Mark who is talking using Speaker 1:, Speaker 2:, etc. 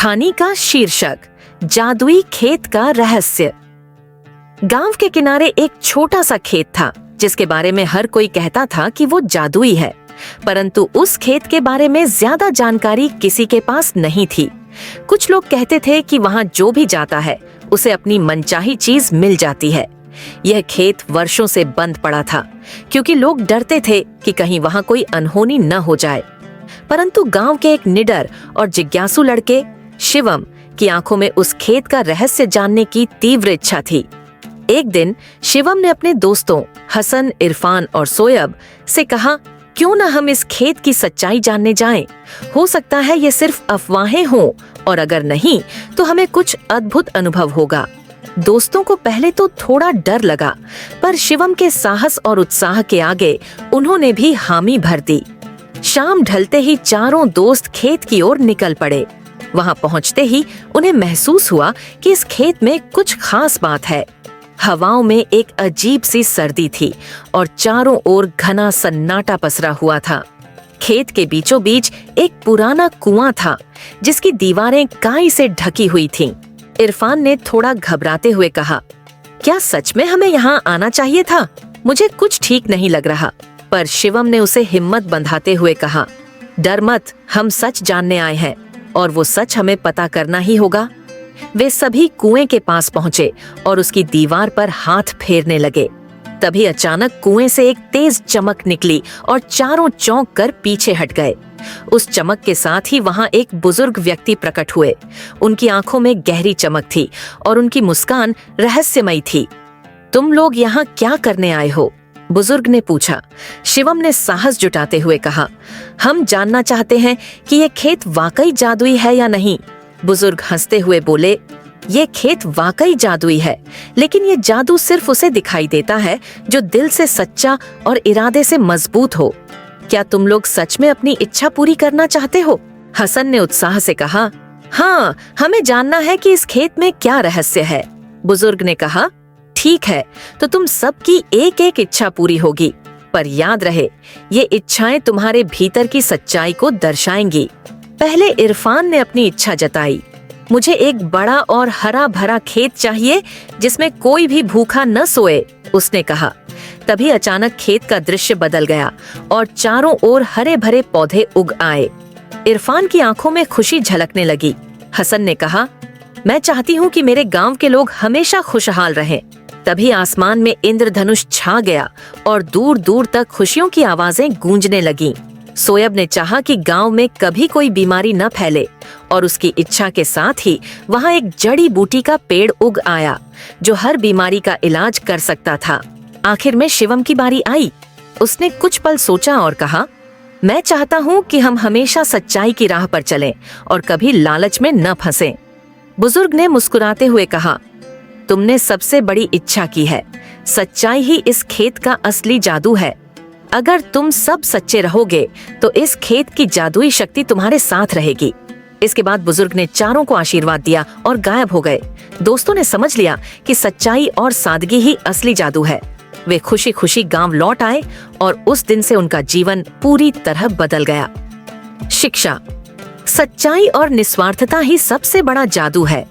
Speaker 1: कहानी का शीर्षक जादुई खेत का रहस्य। गांव के किनारे एक छोटा सा खेत था जिसके बारे में हर कोई कहता था कि वो जादुई है, परंतु उस खेत के बारे में ज्यादा जानकारी किसी के पास नहीं थी। कुछ लोग कहते थे कि वहां जो भी जाता है उसे अपनी मनचाही चीज मिल जाती है। यह खेत वर्षों से बंद पड़ा था क्योंकि लोग डरते थे कि कहीं वहां कोई अनहोनी न हो जाए। परंतु गांव के एक निडर और जिज्ञासु लड़के शिवम की आंखों में उस खेत का रहस्य जानने की तीव्र इच्छा थी। एक दिन शिवम ने अपने दोस्तों हसन, इरफान और सोयब से कहा, क्यों न हम इस खेत की सच्चाई जानने जाएं? हो सकता है ये सिर्फ अफवाहें हों और अगर नहीं तो हमें कुछ अद्भुत अनुभव होगा। दोस्तों को पहले तो थोड़ा डर लगा, पर शिवम के साहस और उत्साह के आगे उन्होंने भी हामी भर दी। शाम ढलते ही चारों दोस्त खेत की ओर निकल पड़े। वहां पहुंचते ही उन्हें महसूस हुआ कि इस खेत में कुछ खास बात है। हवाओं में एक अजीब सी सर्दी थी और चारों ओर घना सन्नाटा पसरा हुआ था। खेत के बीचों बीच एक पुराना कुआं था जिसकी दीवारें काई से ढकी हुई थीं। इरफान ने थोड़ा घबराते हुए कहा, क्या सच में हमें यहाँ आना चाहिए था? मुझे कुछ ठीक नहीं लग रहा। पर शिवम ने उसे हिम्मत बंधाते हुए कहा, डर मत, हम सच जानने आए हैं और वो सच हमें पता करना ही होगा। वे सभी कुएं के पास पहुंचे और उसकी दीवार पर हाथ फेरने लगे। तभी अचानक कुएं से एक तेज चमक निकली और चारों चौंक कर पीछे हट गए। उस चमक के साथ ही वहां एक बुजुर्ग व्यक्ति प्रकट हुए। उनकी आंखों में गहरी चमक थी और उनकी मुस्कान रहस्यमयी थी। तुम लोग यहाँ क्या करने आए हो? बुजुर्ग ने पूछा। शिवम ने साहस जुटाते हुए कहा, हम जानना चाहते हैं कि ये खेत वाकई जादुई है या नहीं। बुजुर्ग हंसते हुए बोले, ये खेत वाकई जादुई है, लेकिन ये जादू सिर्फ उसे दिखाई देता है जो दिल से सच्चा और इरादे से मजबूत हो। क्या तुम लोग सच में अपनी इच्छा पूरी करना चाहते हो? हसन ने उत्साह से कहा, हाँ, हमें जानना है कि इस खेत में क्या रहस्य है। बुजुर्ग ने कहा, ठीक है, तो तुम सबकी एक एक इच्छा पूरी होगी, पर याद रहे ये इच्छाएं तुम्हारे भीतर की सच्चाई को दर्शाएंगी। पहले इरफान ने अपनी इच्छा जताई, मुझे एक बड़ा और हरा भरा खेत चाहिए जिसमें कोई भी भूखा न सोए, उसने कहा। तभी अचानक खेत का दृश्य बदल गया और चारों ओर हरे भरे पौधे उग आए। इरफान की आंखों में खुशी झलकने लगी। हसन ने कहा, मैं चाहती हूँ कि मेरे गांव के लोग हमेशा खुशहाल रहें। तभी आसमान में इंद्रधनुष छा गया और दूर दूर तक खुशियों की आवाजें गूंजने लगीं। सोयब ने चाहा कि गांव में कभी कोई बीमारी न फैले और उसकी इच्छा के साथ ही वहां एक जड़ी बूटी का पेड़ उग आया जो हर बीमारी का इलाज कर सकता था। आखिर में शिवम की बारी आई। उसने कुछ पल सोचा और कहा, मैं चाहता हूँ कि हम हमेशा सच्चाई की राह पर चलें और कभी लालच में न फंसें। बुजुर्ग ने मुस्कुराते हुए कहा, तुमने सबसे बड़ी इच्छा की है। सच्चाई ही इस खेत का असली जादू है। अगर तुम सब सच्चे रहोगे तो इस खेत की जादुई शक्ति तुम्हारे साथ रहेगी। इसके बाद बुजुर्ग ने चारों को आशीर्वाद दिया और गायब हो गए। दोस्तों ने समझ लिया कि सच्चाई और सादगी ही असली जादू है। वे खुशी खुशी गांव लौट आए और उस दिन से उनका जीवन पूरी तरह बदल गया। शिक्षा, सच्चाई और निस्वार्थता ही सबसे बड़ा जादू है।